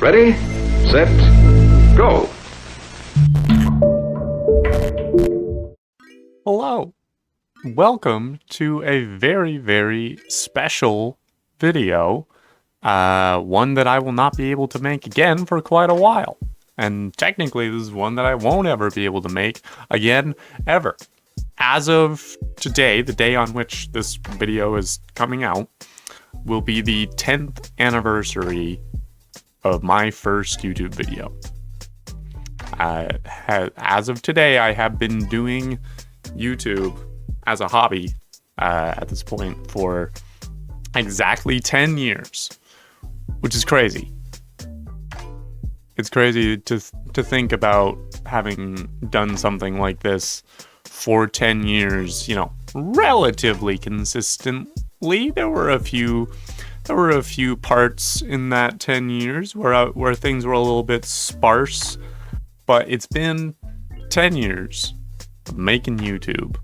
Ready, set, go. Hello. Welcome to a very, very special video. One that I will not be able to make again for quite a while. And technically, this is one that I won't ever be able to make again, ever. As of today, the day on which this video is coming out, will be the 10th anniversary of my first YouTube video. As of today, I have been doing YouTube as a hobby at this point for exactly 10 years, which is crazy. It's crazy to think about having done something like this for 10 years, you know, relatively consistently. There were a few parts in that 10 years where things were a little bit sparse, but it's been 10 years of making YouTube.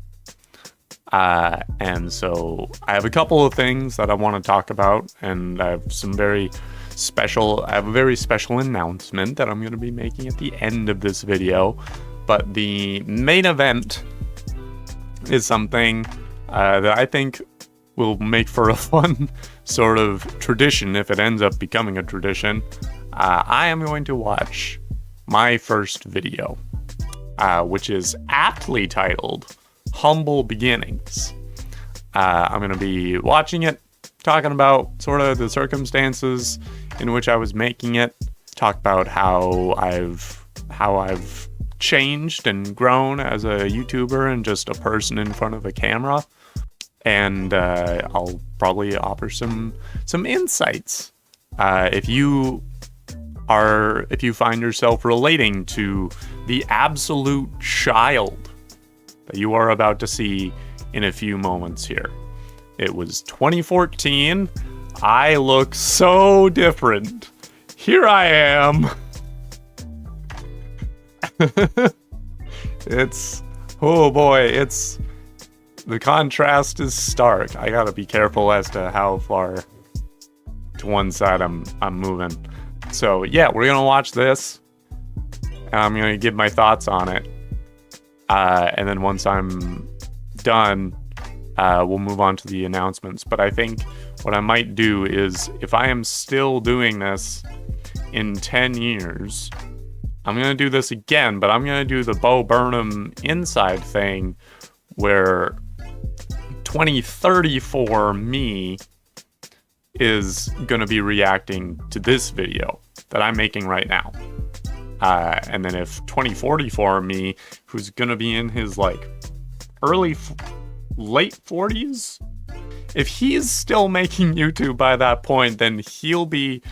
And so I have a couple of things that I want to talk about, and I have a very special announcement that I'm going to be making at the end of this video. But the main event is something that I think will make for a fun sort of tradition if it ends up becoming a tradition. I am going to watch my first video, which is aptly titled Humble Beginnings. I'm going to be watching it, talking about sort of the circumstances in which I was making it, talk about how I've changed and grown as a YouTuber and just a person in front of a camera. And I'll probably offer some insights. If you find yourself relating to the absolute child that you are about to see in a few moments here. It was 2014. I look so different. Here I am. Oh boy, the contrast is stark. I gotta be careful as to how far to one side I'm moving. So yeah, we're gonna watch this, and I'm gonna give my thoughts on it. And then once I'm done, we'll move on to the announcements. But I think what I might do is, if I am still doing this in 10 years, I'm gonna do this again, but I'm gonna do the Bo Burnham inside thing, where 2034 me is gonna be reacting to this video that I'm making right now. And then if 2044 me, who's gonna be in his like late 40s, if he's still making YouTube by that point, then he'll be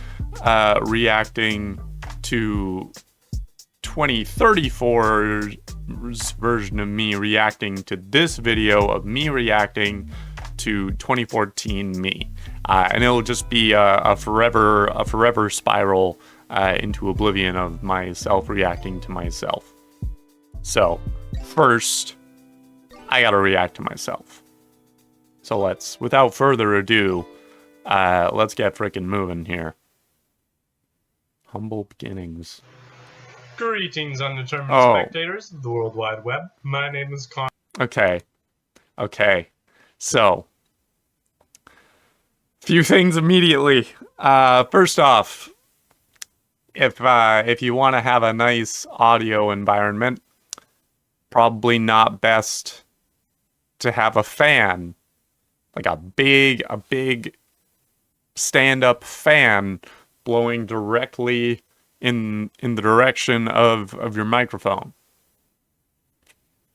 reacting to 2034's version of me reacting to this video of me reacting to 2014 me. And it'll just be a forever spiral into oblivion of myself reacting to myself. So first, I gotta react to myself. So without further ado, let's get frickin' moving here. Humble beginnings. Greetings, undetermined spectators of the World Wide Web. My name is Con. Okay. So, few things immediately. First off, if you want to have a nice audio environment, probably not best to have a fan, like a big stand-up fan blowing directly in the direction of your microphone.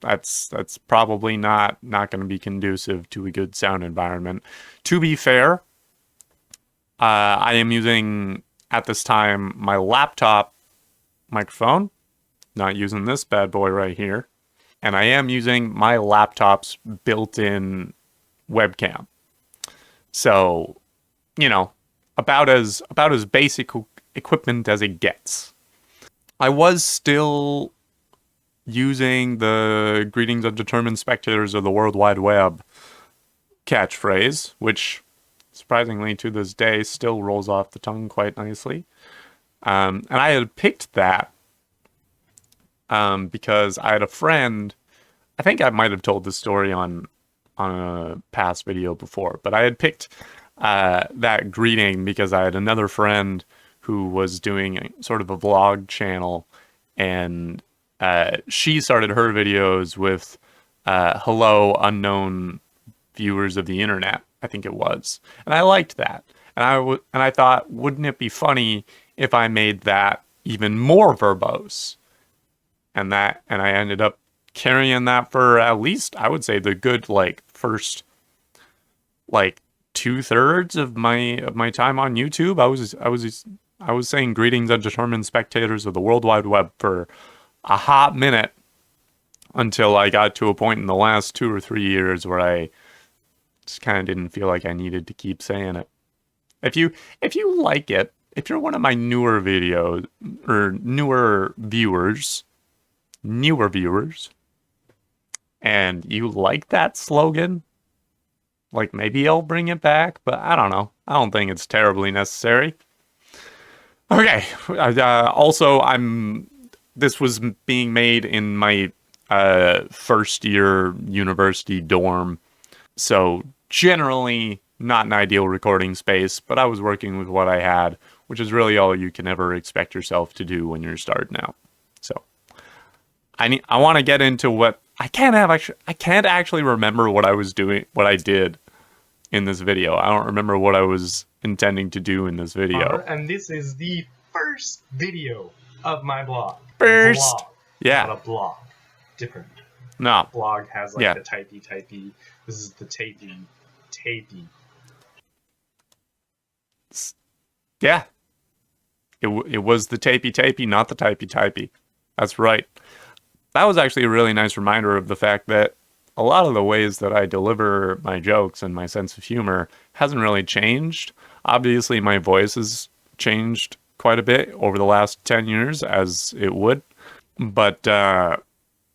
That's probably not going to be conducive to a good sound environment. To be fair, I am using at this time my laptop microphone, not using this bad boy right here, and I am using my laptop's built-in webcam. So, you know, about as basic equipment as it gets. I was still using the greetings undetermined spectators of the World Wide Web catchphrase, which surprisingly to this day still rolls off the tongue quite nicely. And I had picked that because I had a friend. I think I might have told this story on a past video before, but I had picked that greeting because I had another friend who was doing sort of a vlog channel, and she started her videos with "Hello, unknown viewers of the internet," I think it was, and I liked that, and I thought, wouldn't it be funny if I made that even more verbose? And I ended up carrying that for at least, I would say, the good like first like 2/3 of my time on YouTube. I was saying greetings undetermined spectators of the World Wide Web for a hot minute until I got to a point in the last 2 or 3 years where I just kind of didn't feel like I needed to keep saying it. If you like it, if you're one of my newer videos or newer viewers, and you like that slogan, like maybe I'll bring it back, but I don't know. I don't think it's terribly necessary. Okay. Also, this was being made in my first year university dorm, so generally not an ideal recording space, but I was working with what I had, which is really all you can ever expect yourself to do when you're starting out. So I want to get into what I can't actually remember what I was doing, what I did in this video. I don't remember what I was intending to do in this video. And this is the first video of my blog. First, blog, yeah, not a blog. Different. no, Blog has like yeah, the typey. This is the tapey. yeah. It was the tapey, not the typey. That's right. That was actually a really nice reminder of the fact that a lot of the ways that I deliver my jokes and my sense of humor hasn't really changed. Obviously, my voice has changed quite a bit over the last 10 years, as it would. But the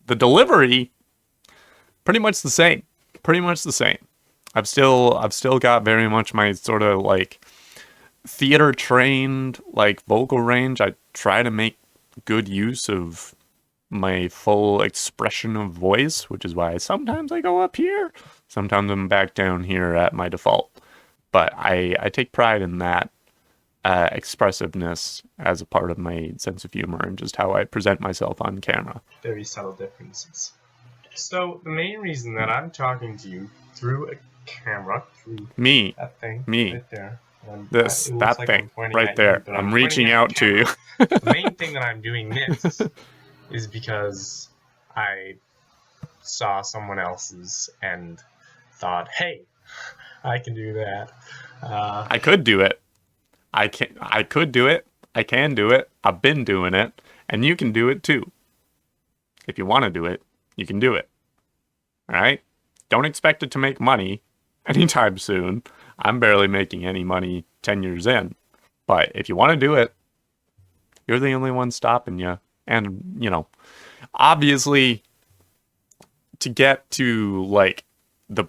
delivery, pretty much the same. Pretty much the same. I've still got very much my sort of like theater trained like vocal range. I try to make good use of my full expression of voice, which is why sometimes I go up here, sometimes I'm back down here at my default. But I take pride in that expressiveness as a part of my sense of humor and just how I present myself on camera. Very subtle differences. So the main reason that I'm talking to you through a camera, through that thing right there. That thing right there. I'm reaching out to you. The main thing that I'm doing this is because I saw someone else's and thought, hey, I can do that. I could do it. I could do it. I can do it. I've been doing it. And you can do it too. If you want to do it, you can do it. All right? Don't expect it to make money anytime soon. I'm barely making any money 10 years in. But if you want to do it, you're the only one stopping you. And, you know, obviously, to get to, like, the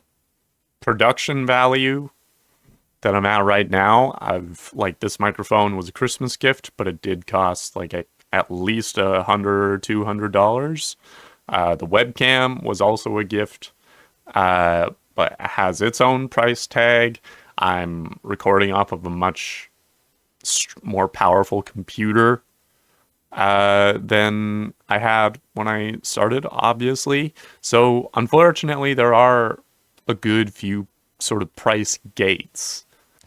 production value that I'm at right now, this microphone was a Christmas gift, but it did cost, like, at least $100 or $200. The webcam was also a gift, but it has its own price tag. I'm recording off of a much more powerful computer than I had when I started, obviously. So, unfortunately, there are a good few sort of price gates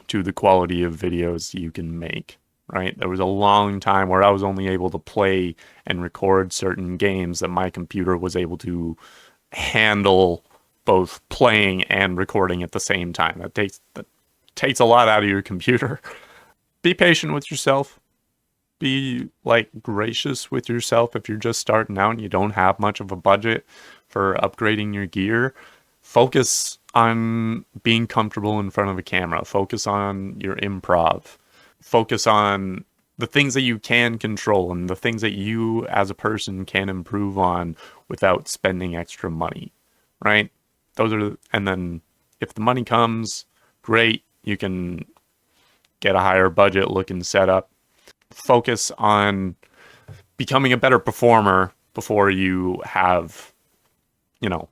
to the quality of videos you can make, right? There was a long time where I was only able to play and record certain games that my computer was able to handle both playing and recording at the same time. That takes a lot out of your computer. Be patient with yourself. Be like gracious with yourself if you're just starting out and you don't have much of a budget for upgrading your gear. Focus on being comfortable in front of a camera. Focus on your improv. Focus on the things that you can control and the things that you as a person can improve on without spending extra money, right? And then if the money comes, great, you can get a higher budget looking setup. focus on becoming a better performer before you have, you know,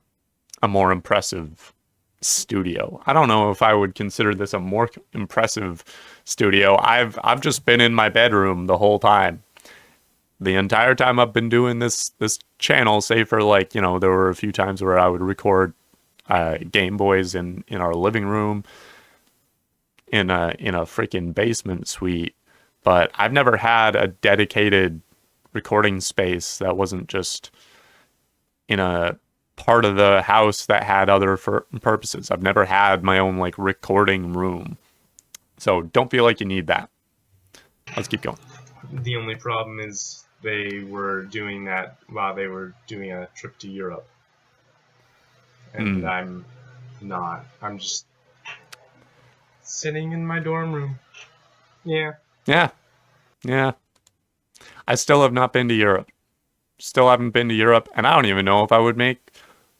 a more impressive studio. I don't know if I would consider this a more impressive studio. I've just been in my bedroom the whole time. The entire time I've been doing this channel, save for, like, you know, there were a few times where I would record Game Boys in our living room in a freaking basement suite, but I've never had a dedicated recording space that wasn't just in a part of the house that had other purposes. I've never had my own, like, recording room. So don't feel like you need that. Let's keep going. The only problem is they were doing that while they were doing a trip to Europe. And I'm not. I'm just sitting in my dorm room. Yeah. Yeah. Yeah. I still have not been to Europe. Still haven't been to Europe, and I don't even know if I would make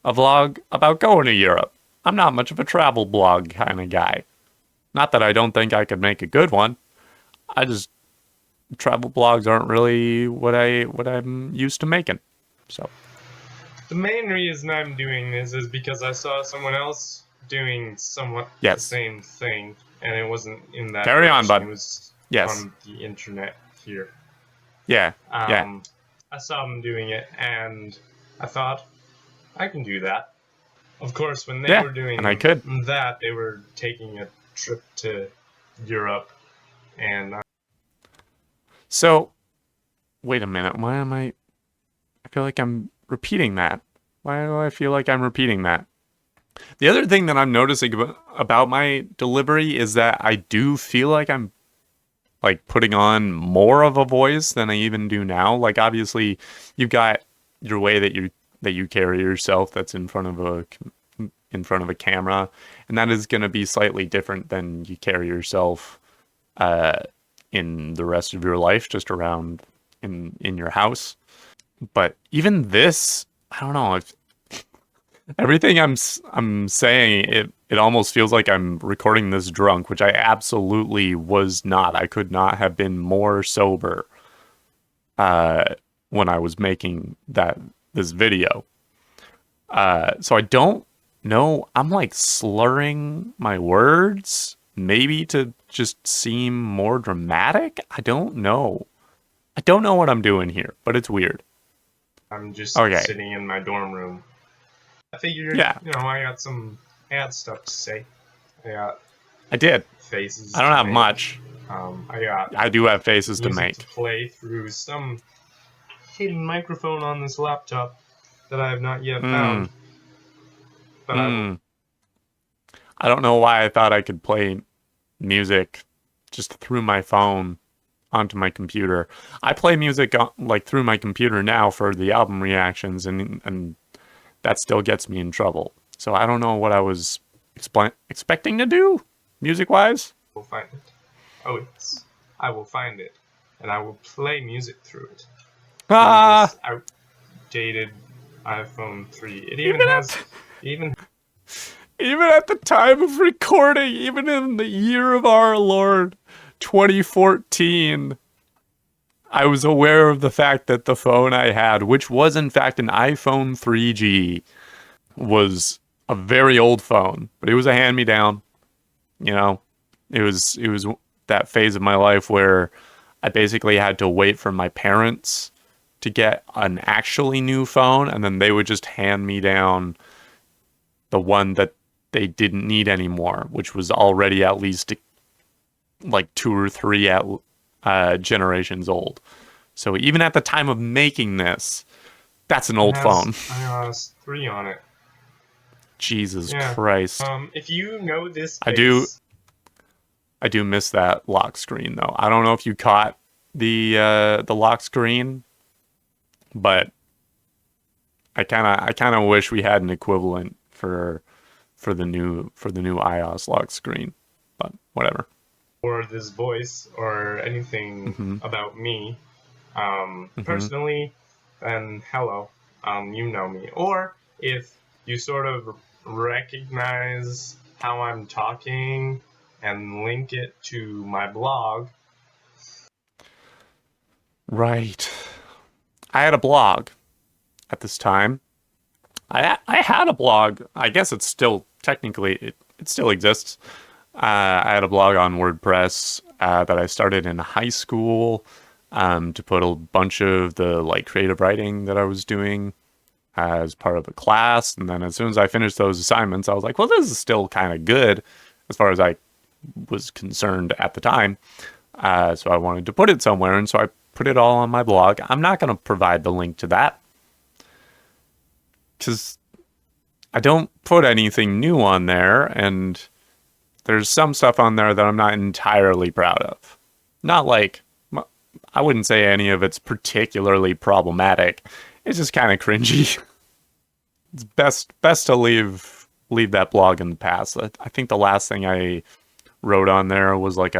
a vlog about going to Europe. I'm not much of a travel blog kind of guy. Not that I don't think I could make a good one. I just, travel blogs aren't really what I'm used to making. So The main reason I'm doing this is because I saw someone else doing somewhat the same thing, and it wasn't in that Carry on, bud. It was Yes. on the internet here. Yeah. I saw them doing it, and I thought, I can do that. Of course, when they were doing and I could. that, they were taking a trip to Europe, and So, wait a minute. Why am I feel like I'm repeating that. Why do I feel like I'm repeating that? The other thing that I'm noticing about my delivery is that I do feel like I'm, like, putting on more of a voice than I even do now. Like, obviously, you've got your way that you carry yourself that's in front of a camera, and that is going to be slightly different than you carry yourself in the rest of your life, just around in your house. But even this, I don't know. Everything I'm saying, it almost feels like I'm recording this drunk, which I absolutely was not. I could not have been more sober when I was making this video. So I don't know. I'm, like, slurring my words, maybe to just seem more dramatic. I don't know. I don't know what I'm doing here, but it's weird. I'm just sitting in my dorm room. I figured, I had stuff to say. I did. Faces. I don't have much. I do have faces to make. To play through some hidden microphone on this laptop that I have not yet found. But I don't know why I thought I could play music just through my phone onto my computer. I play music like through my computer now for the album reactions, and that still gets me in trouble. So I don't know what I was expecting to do music-wise. I will find it. Oh, yes. I will find it, and I will play music through it. This outdated iPhone 3. It even at the time of recording, even in the year of our Lord 2014, I was aware of the fact that the phone I had, which was in fact an iPhone 3G, was a very old phone, but it was a hand-me-down. You know, it was that phase of my life where I basically had to wait for my parents to get an actually new phone, and then they would just hand me down the one that they didn't need anymore, which was already at least like 2 or 3 generations old. So even at the time of making this, that's an old phone. iOS 3 on it. Jesus Christ. If you know this space, I do miss that lock screen though. I don't know if you caught the lock screen, but I kind of wish we had an equivalent for the new iOS lock screen, but whatever. Or this voice or anything about me, personally, then hello, you know me. Or if you sort of recognize how I'm talking and link it to my blog. Right. I had a blog at this time. I had a blog. I guess it's still technically it still exists. I had a blog on WordPress that I started in high school to put a bunch of the like creative writing that I was doing as part of a class. And then as soon as I finished those assignments, I was like, well, this is still kind of good as far as I was concerned at the time. So I wanted to put it somewhere. And so I put it all on my blog. I'm not going to provide the link to that because I don't put anything new on there. And there's some stuff on there that I'm not entirely proud of. Not like, I wouldn't say any of it's particularly problematic. It's just kind of cringy. It's best to leave that blog in the past. I think the last thing I wrote on there was like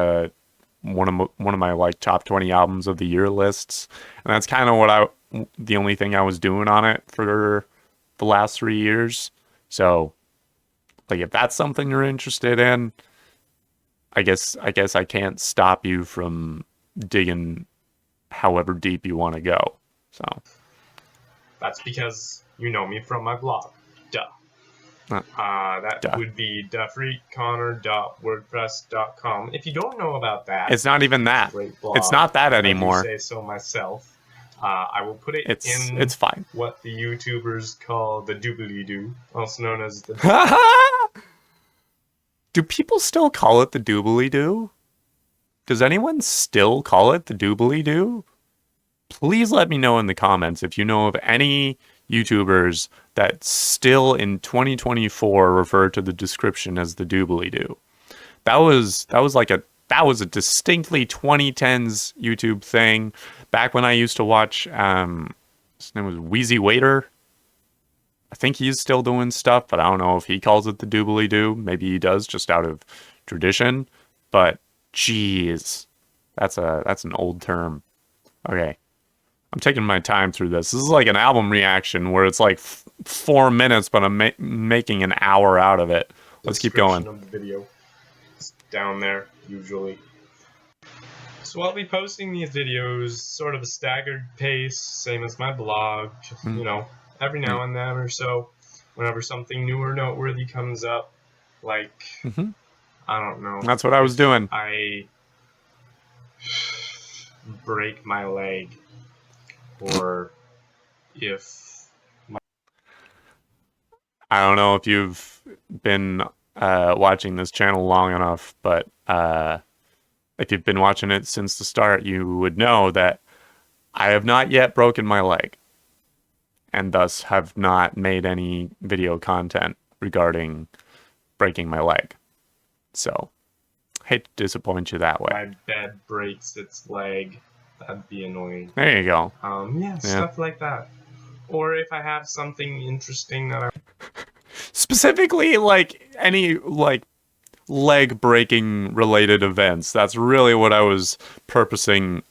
one of my like top 20 albums of the year lists, and that's kind of the only thing I was doing on it for the last 3 years. So, like, if that's something you're interested in, I guess I can't stop you from digging however deep you want to go. So that's because you know me from my blog. Duh. That would be duffreakconnor.wordpress.com. If you don't know about that, it's not even that. Great blog, it's not that anymore. I say so myself. I will put it in. It's fine. What the YouTubers call the doobly-doo, also known as the. Do people still call it the doobly-doo? Does anyone still call it the doobly-doo? Please let me know in the comments if you know of any YouTubers that still in 2024 refer to the description as the doobly-doo. That was a distinctly 2010s YouTube thing. Back when I used to watch, his name was Wheezy Waiter. I think he's still doing stuff, but I don't know if he calls it the doobly-doo. Maybe he does, just out of tradition. But jeez, that's an old term. Okay, I'm taking my time through this. This is like an album reaction where it's like 4 minutes, but I'm making an hour out of it. Let's keep going. Of the video. It's down there usually. So I'll be posting these videos sort of a staggered pace, same as my blog. You know, every now and then or so, whenever something new or noteworthy comes up, like I don't know. That's what I was doing. I break my leg, or if I don't know if you've been watching this channel long enough, but if you've been watching it since the start, you would know that I have not yet broken my leg, and thus have not made any video content regarding breaking my leg. So, hate to disappoint you that way. my bed breaks its leg, that'd be annoying. There you go. Yeah, stuff like that. Or if I have something interesting that I Specifically, like any like leg breaking related events. That's really what I was purposing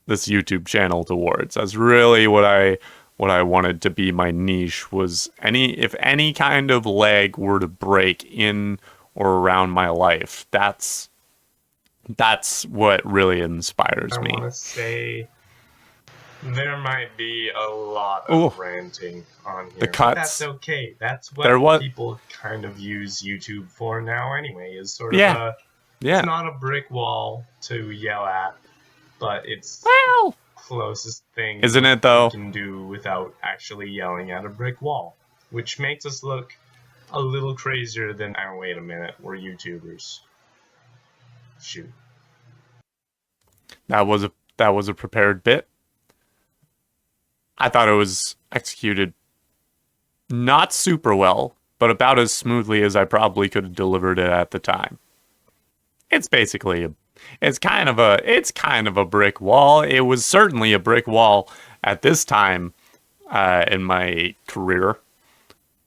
this YouTube channel towards. That's really what I wanted to be my niche, was if any kind of leg were to break in or around my life. That's what really inspires me. I want to say there might be a lot of ranting on here. The cuts. But that's okay. That's what people kind of use YouTube for now anyway, is sort of it's not a brick wall to yell at, but it's closest thing, isn't it though? You can do without actually yelling at a brick wall, which makes us look a little crazier than, oh, wait a minute, we're YouTubers. Shoot. That was a prepared bit. I thought it was executed not super well, but about as smoothly as I probably could have delivered it at the time. It's kind of a brick wall. It was certainly a brick wall at this time in my career.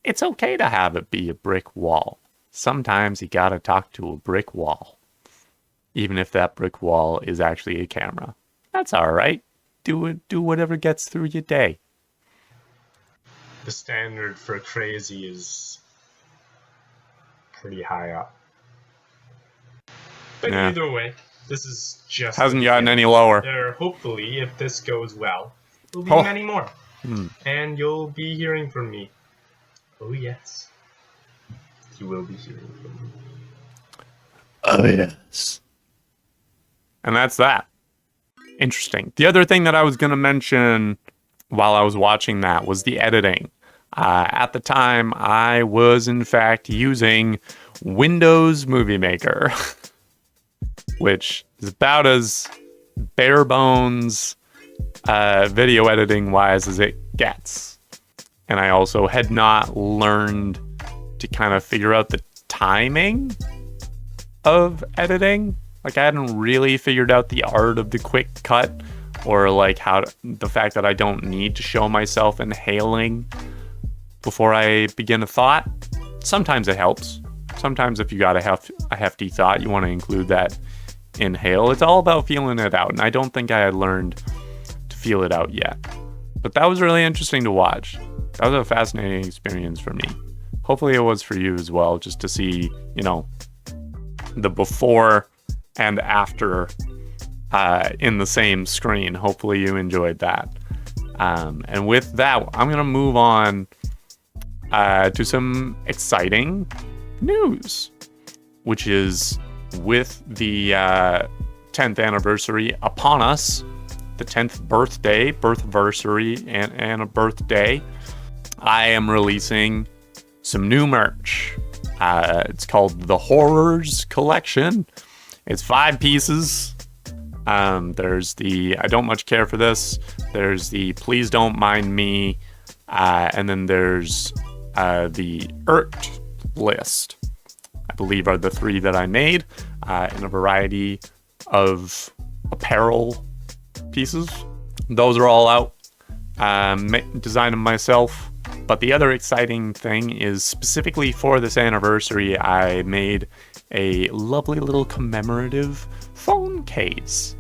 It's okay to have it be a brick wall. Sometimes you gotta talk to a brick wall, even if that brick wall is actually a camera. That's all right. Do whatever gets through your day. The standard for crazy is pretty high up. But either way, This is just Hasn't the gotten beginning. any lower. There, hopefully, if this goes well, there'll be Oh. many more. Hmm. And you'll be hearing from me. Oh, yes. You will be hearing from me. Oh, yes. And that's that. Interesting. The other thing that I was going to mention while I was watching that was the editing. At the time, I was in fact using Windows Movie Maker, which is about as bare bones video editing wise as it gets. And I also had not learned to kind of figure out the timing of editing. Like, I hadn't really figured out the art of the quick cut, or like the fact that I don't need to show myself inhaling before I begin a thought. Sometimes it helps. Sometimes if you got a hefty thought, you want to include that inhale. It's all about feeling it out, and I don't think I had learned to feel it out yet. But that was really interesting to watch. That was a fascinating experience for me. Hopefully it was for you as well, just to see, you know, the before and after in the same screen. Hopefully you enjoyed that. And with that, I'm going to move on to some exciting news, which is with the 10th anniversary upon us, the 10th birthversary, and a birthday, I am releasing some new merch. It's called the Horrors Collection. It's 5 pieces. There's the I Don't Much Care for This. There's the Please Don't Mind Me. And then there's the ERT list, I believe, are the 3 that I made in a variety of apparel pieces. Those are all out. Designed them myself. But the other exciting thing is, specifically for this anniversary, I made a lovely little commemorative phone case,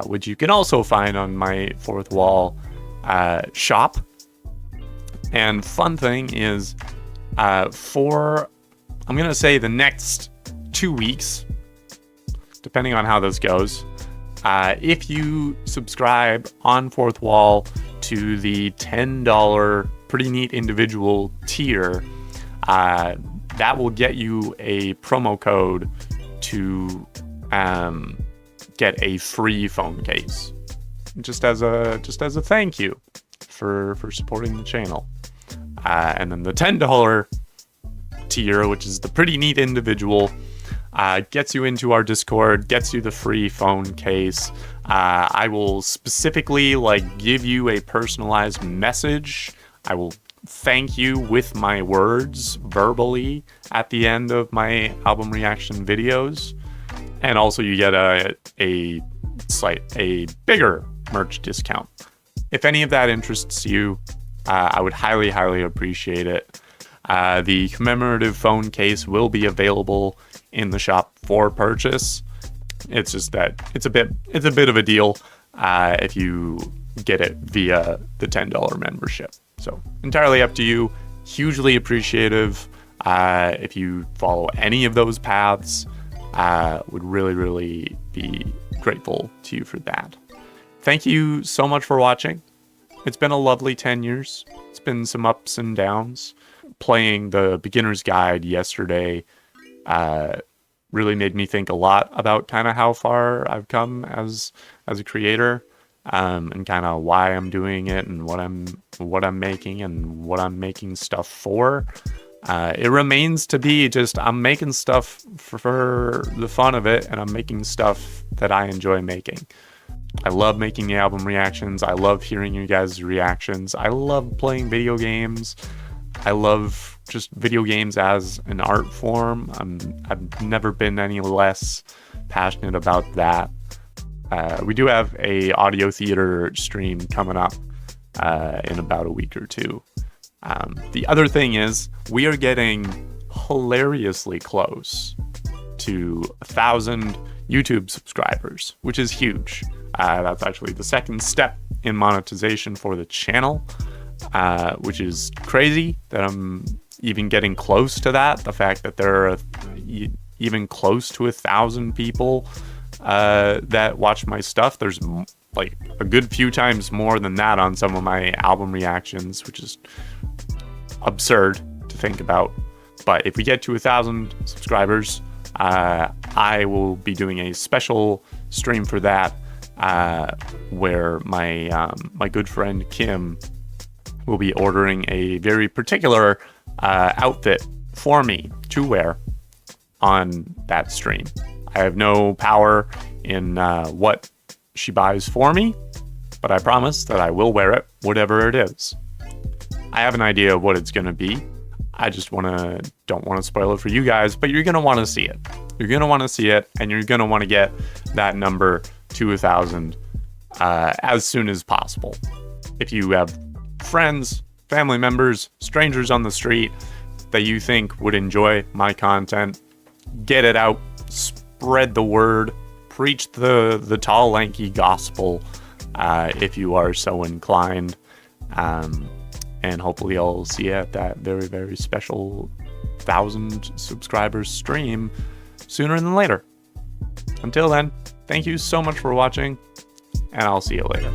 which you can also find on my Fourth Wall shop. And fun thing is, for, I'm going to say, the next 2 weeks, depending on how this goes, if you subscribe on Fourth Wall to the $10 Pretty Neat Individual tier, that will get you a promo code to get a free phone case, just as a thank you for supporting the channel. And then the $10 tier, which is the Pretty Neat Individual, gets you into our Discord, gets you the free phone case. I will specifically give you a personalized message. I will thank you with my words verbally at the end of my album reaction videos. And also you get a bigger merch discount. If any of that interests you, I would highly, highly appreciate it. The commemorative phone case will be available in the shop for purchase. It's just that it's a bit of a deal if you get it via the $10 membership. So entirely up to you. Hugely appreciative if you follow any of those paths. Would really, really be grateful to you for that. Thank you so much for watching. It's been a lovely 10 years. It's been some ups and downs. Playing the beginner's guide yesterday really made me think a lot about kind of how far I've come as a creator, and kind of why I'm doing it, and what I'm making, and what I'm making stuff for. It remains to be just, I'm making stuff for the fun of it, and I'm making stuff that I enjoy making. I love making the album reactions. I love hearing you guys' reactions. I love playing video games. I love just video games as an art form. I've never been any less passionate about that. We do have a audio theater stream coming up in about a week or two. The other thing is, we are getting hilariously close to 1,000 YouTube subscribers, which is huge. That's actually the second step in monetization for the channel, which is crazy that I'm even getting close to that. The fact that there are even close to 1,000 people that watch my stuff. There's like a good few times more than that on some of my album reactions, which is absurd to think about. But if we get to 1,000 subscribers, I will be doing a special stream for that, where my good friend Kim will be ordering a very particular outfit for me to wear on that stream. I have no power in what she buys for me, but I promise that I will wear it, whatever it is. I have an idea of what it's going to be. I just don't want to spoil it for you guys, but you're going to want to see it. You're going to want to see it, and you're going to want to get that number to 1,000 as soon as possible. If you have friends, family members, strangers on the street that you think would enjoy my content, get it out, spread the word, preach the tall, lanky gospel, if you are so inclined. And hopefully I'll see you at that very, very special 1,000 subscribers stream sooner than later. Until then, thank you so much for watching, and I'll see you later.